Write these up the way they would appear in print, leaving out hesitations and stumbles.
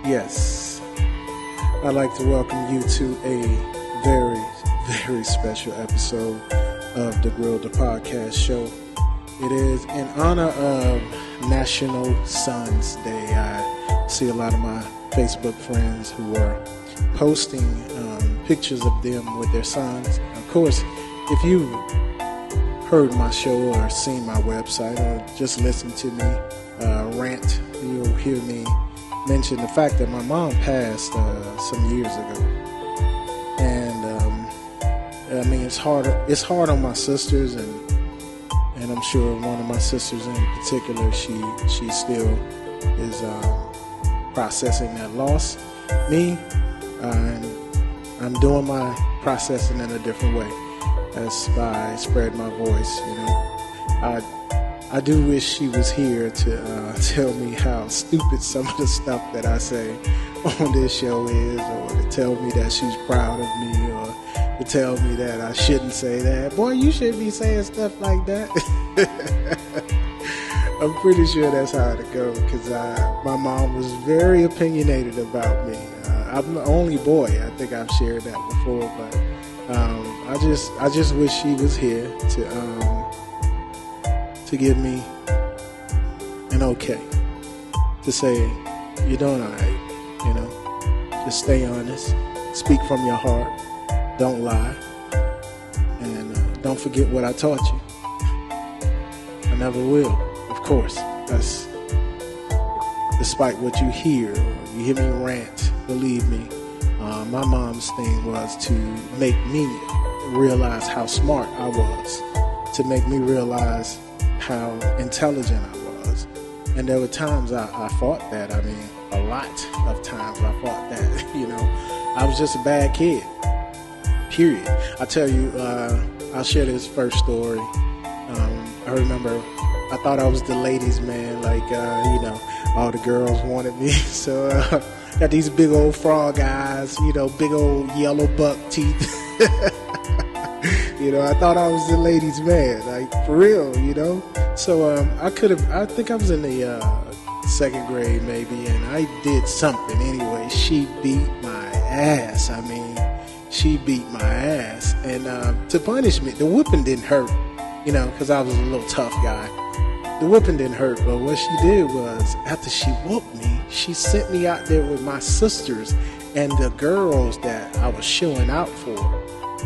Yes, I'd like to welcome you to a very, very special episode of the DAHGRILDER podcast show. It is in honor of National Sons Day. I see a lot of my Facebook friends who are posting pictures of them with their sons. Of course, if you heard my show or seen my website or just listened to me rant, you'll hear me mention the fact that my mom passed some years ago. And I mean, it's hard on my sisters, and I'm sure one of my sisters in particular, she still is processing that loss. Me, I'm doing my processing in a different way. That's by spreading my voice. You know, I do wish she was here to tell me how stupid some of the stuff that I say on this show is, or to tell me that she's proud of me, or to tell me that I shouldn't say that. Boy, you shouldn't be saying stuff like that. I'm pretty sure that's how it goes, because my mom was very opinionated about me. I'm the only boy. I think I've shared that before, but I just wish she was here to give me an okay, to say you're doing all right. You know, just stay honest, speak from your heart, don't lie, and don't forget what I taught you. I never will, of course. That's despite what you hear, or you hear me rant. Believe me, my mom's thing was to make me realize how smart I was, to make me realize how intelligent I was. And there were times I fought that. I mean, a lot of times I fought that. You know, I was just a bad kid, period. I tell you, I'll share this first story. I remember I thought I was the ladies' man, like, you know, all the girls wanted me. So got these big old frog eyes, you know, big old yellow buck teeth. You know, I thought I was the ladies' man, like, for real, you know. So I think I was in the second grade maybe, and I did something anyway. She beat my ass. I mean, she beat my ass. And to punish me, the whooping didn't hurt, you know, because I was a little tough guy. The whooping didn't hurt, but what she did was, after she whooped me, she sent me out there with my sisters and the girls that I was showing out for.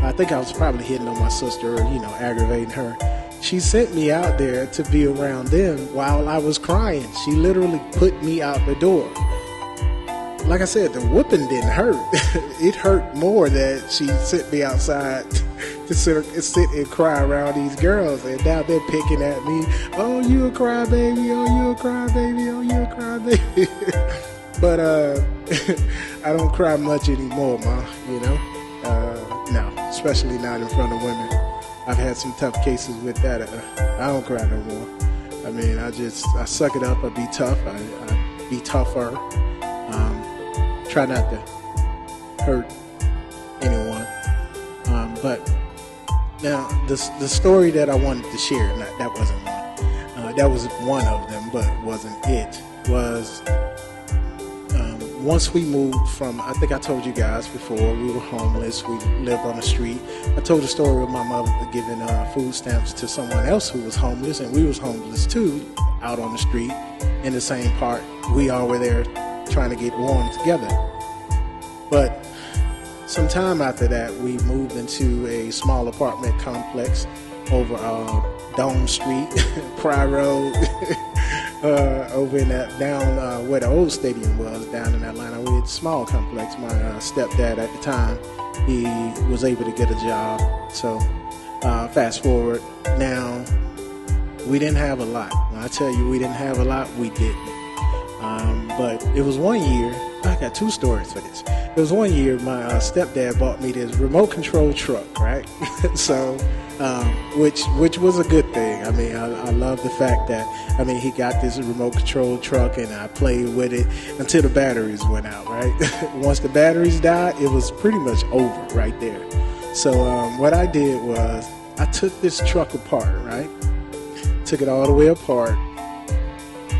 I think I was probably hitting on my sister, or, you know, aggravating her. She sent me out there to be around them while I was crying. She literally put me out the door. Like I said, the whooping didn't hurt. It hurt more that she sent me outside to sit and cry around these girls, and now they're picking at me. Oh, you a crybaby. Oh, you a crybaby. Oh, you a crybaby. But I don't cry much anymore, Ma, you know. No, especially not in front of women. I've had some tough cases with that. I don't cry no more. I mean, I suck it up. I be tough. I be tougher. Try not to hurt anyone. But now, the story that I wanted to share, that wasn't one. That was one of them, but wasn't it. Was once we moved from, I think I told you guys before, we were homeless. We lived on the street. I told the story of my mother giving food stamps to someone else who was homeless, and we was homeless too, out on the street in the same park. We all were there trying to get warm together. But some time after that, we moved into a small apartment complex over Dome Street, Pry Road, over in that, down where the old stadium was, down in Atlanta. We had a small complex. My stepdad at the time, he was able to get a job. So fast forward, now we didn't have a lot. When I tell you we didn't have a lot, we didn't. But it was one year, I got two stories for this. It was one year my stepdad bought me this remote control truck, right? So, which was a good thing. I mean, I love the fact that, I mean, he got this remote control truck and I played with it until the batteries went out, right? Once the batteries died, it was pretty much over right there. So what I did was I took this truck apart, right? Took it all the way apart,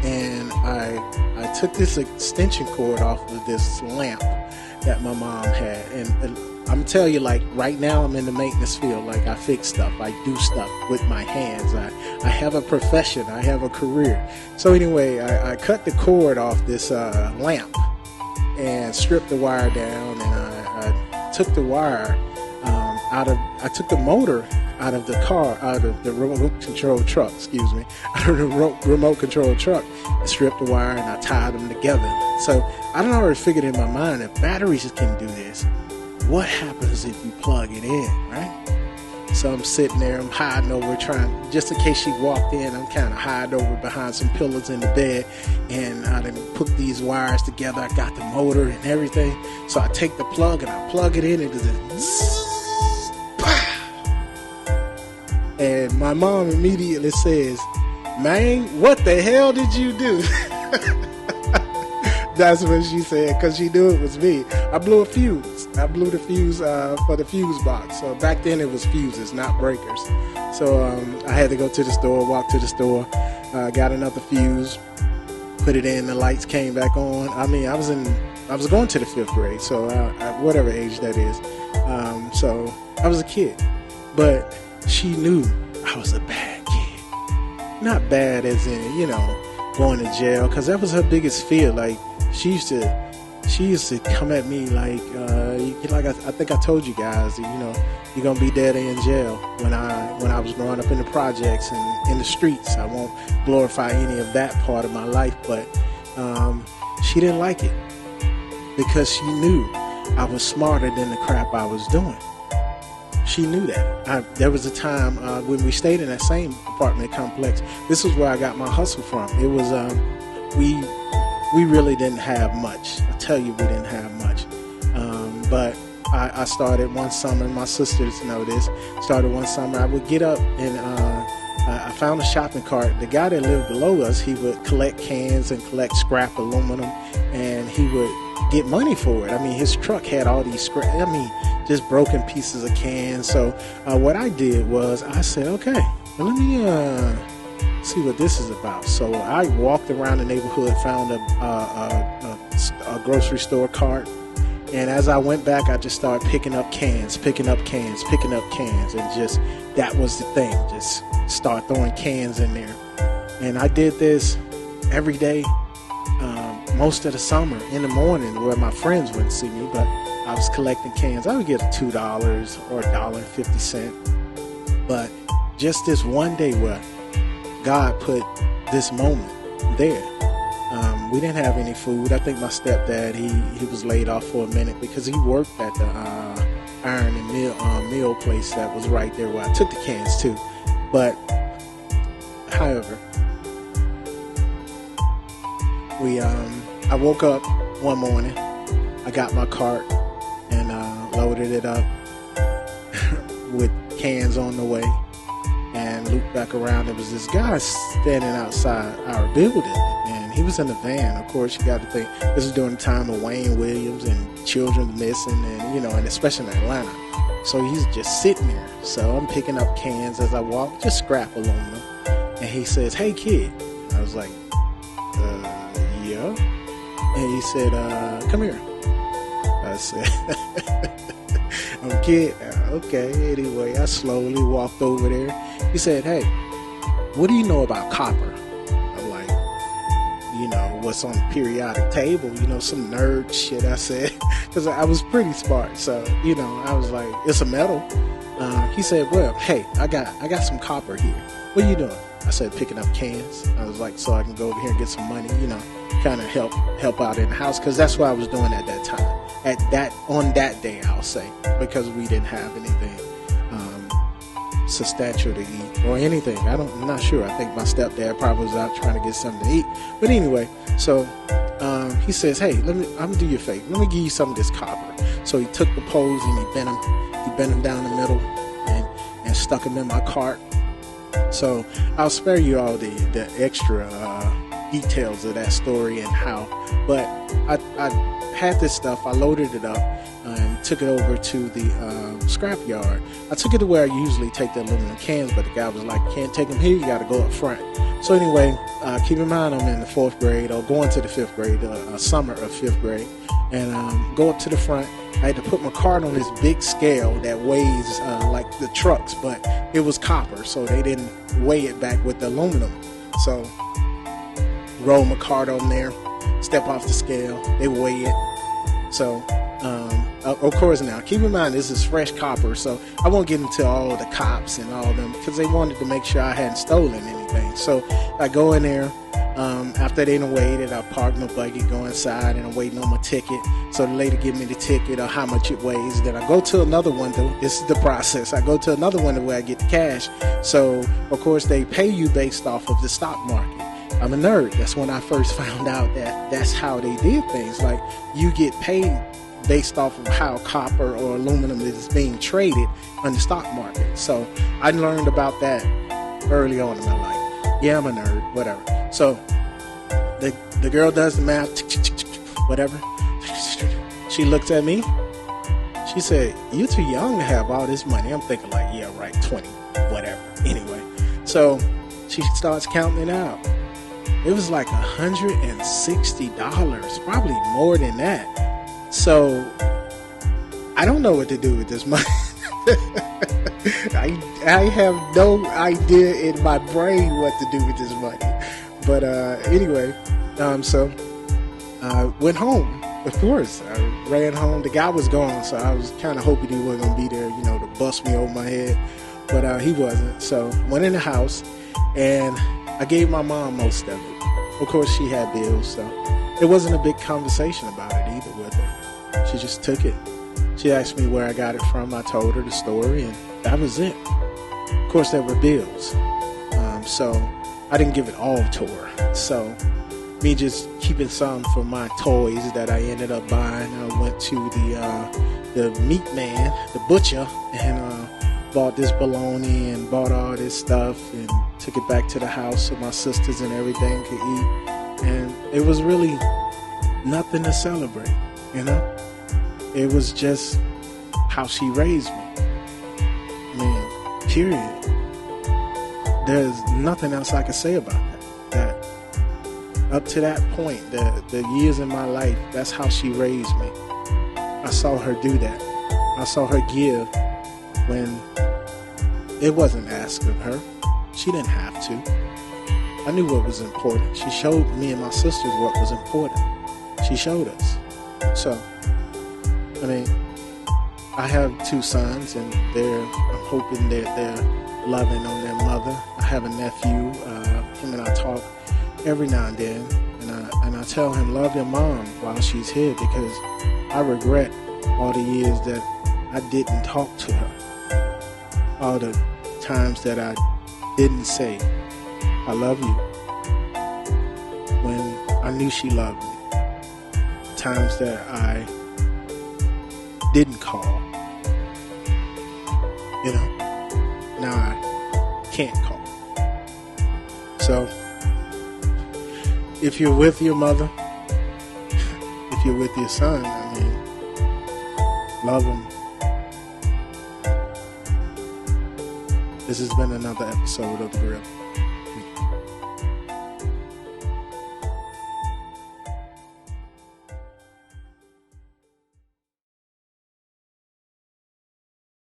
and I took this extension cord off of this lamp that my mom had, and I'm telling you, like, right now I'm in the maintenance field. Like, I fix stuff, I do stuff with my hands. I have a profession, I have a career. So anyway, I cut the cord off this lamp and stripped the wire down, and I took the wire I took the motor out of the car, out of the remote control truck, out of the remote control truck, and stripped the wire, and I tied them together. So I don't already figured in my mind, if batteries can do this, what happens if you plug it in, right? So I'm sitting there, I'm hiding over, trying, just in case she walked in, I'm kind of hiding over behind some pillows in the bed, and I done put these wires together. I got the motor and everything. So I take the plug and I plug it in, and it's and my mom immediately says, "Man, what the hell did you do?" That's what she said, because she knew it was me. I blew a fuse. I blew the fuse for the fuse box. So back then it was fuses, not breakers. So I had to go to the store, walk to the store, got another fuse, put it in, the lights came back on. I mean, I was going to the 5th grade, so whatever age that is. So I was a kid, but she knew I was a bad kid. Not bad as in, going to jail, because that was her biggest fear. Like, she used to come at me like I think I told you guys, you're gonna be dead in jail. When I was growing up in the projects and in the streets, I won't glorify any of that part of my life, but she didn't like it, because she knew I was smarter than the crap I was doing. She knew that. There was a time when we stayed in that same apartment complex. This is where I got my hustle from. It was we really didn't have much. I tell you, we didn't have much. But I started one summer. My sisters know this. Started one summer. I would get up and I found a shopping cart. The guy that lived below us, he would collect cans and collect scrap aluminum, and he would get money for it. I mean, his truck had all these just broken pieces of cans. So what I did was I said, okay, well, let me see what this is about. So I walked around the neighborhood, found a grocery store cart, and as I went back, I just started picking up cans, and just, that was the thing, just start throwing cans in there. And I did this every day, most of the summer, in the morning, where my friends wouldn't see me, but I was collecting cans. I would get $2 or $1.50, but just this one day where God put this moment there. We didn't have any food. I think my stepdad, he was laid off for a minute because he worked at the iron and mill place that was right there where I took the cans to. But, however, I woke up one morning. I got my cart and loaded it up with cans on the way, and looped back around. There was this guy standing outside our building, and he was in a van. Of course, you got to think, this is during the time of Wayne Williams and children missing, and and especially in Atlanta. So he's just sitting there. So I'm picking up cans as I walk, just scrap aluminum. And he says, "Hey kid." I was like, yeah. And he said, "Come here." I said, "I'm a kid now." Okay, anyway, I slowly walked over there. He said, "Hey, what do you know about copper?" I'm like, what's on the periodic table, some nerd shit, I said, because I was pretty smart. So, I was like, it's a metal. He said, "Well, hey, I got some copper here. What are you doing?" I said, "Picking up cans." I was like, so I can go over here and get some money, kind of help out in the house, because that's what I was doing at that time. On that day, I'll say, because we didn't have anything substantial to eat or anything. I'm not sure. I think my stepdad probably was out trying to get something to eat. But anyway, so he says, "Hey, I'm gonna do you a favor. Let me give you some of this copper." So he took the poles and he bent them down the middle and stuck them in my cart. So I'll spare you all the extra details of that story and how. But I had this stuff. I loaded it up and took it over to the scrap yard. I took it to where I usually take the aluminum cans, but the guy was like, "Can't take them here, you got to go up front." So anyway, keep in mind I'm in the 4th grade, or going to the 5th grade, summer of 5th grade, and go up to the front. I had to put my cart on this big scale that weighs like the trucks, but it was copper, so they didn't weigh it back with the aluminum. So roll my cart on there, step off the scale, they weigh it. So of course, now keep in mind this is fresh copper, so I won't get into all the cops and all them, because they wanted to make sure I hadn't stolen anything. So I go in there. After they done weighed it, I park my buggy, go inside, and I'm waiting on my ticket. So the lady give me the ticket or how much it weighs. Then I go to another window. This is the process. I go to another window where I get the cash. So of course they pay you based off of the stock market. I'm a nerd. That's when I first found out that that's how they did things. Like, you get paid based off of how copper or aluminum is being traded on the stock market. So I learned about that early on in my life. Yeah, I'm a nerd, whatever. So the girl does the math, whatever. She looks at me. She said, "You're too young to have all this money." I'm thinking like, yeah, right, 20, whatever. Anyway, so she starts counting it out. It was like $160, probably more than that. So I don't know what to do with this money. I have no idea in my brain what to do with this money. But anyway, so I went home. Of course, I ran home. The guy was gone, so I was kind of hoping he wasn't going to be there, to bust me over my head. But he wasn't. So went in the house, and I gave my mom most of it. Of course, she had bills, so it wasn't a big conversation about it either with her. She just took it. She asked me where I got it from. I told her the story, and that was it. Of course, there were bills. So I didn't give it all to her. So me just keeping some for my toys that I ended up buying, I went to the meat man, the butcher, and bought this bologna and bought all this stuff and took it back to the house so my sisters and everything could eat. And it was really nothing to celebrate, It was just how she raised me. I mean, period. There's nothing else I can say about that. Up to that point, the years in my life, that's how she raised me. I saw her do that. I saw her give when it wasn't asked of her. She didn't have to. I knew what was important. She showed me and my sisters what was important. She showed us. So, I mean, I have 2 sons, and I'm hoping that they're loving on their mother. I have a nephew. Him and I talk every now and then, and I tell him, love your mom while she's here, because I regret all the years that I didn't talk to her, all the times that I didn't say I love you when I knew she loved me, times that I didn't call, now I can't call. So if you're with your mother, if you're with your son, love them. This has been another episode of The Grill.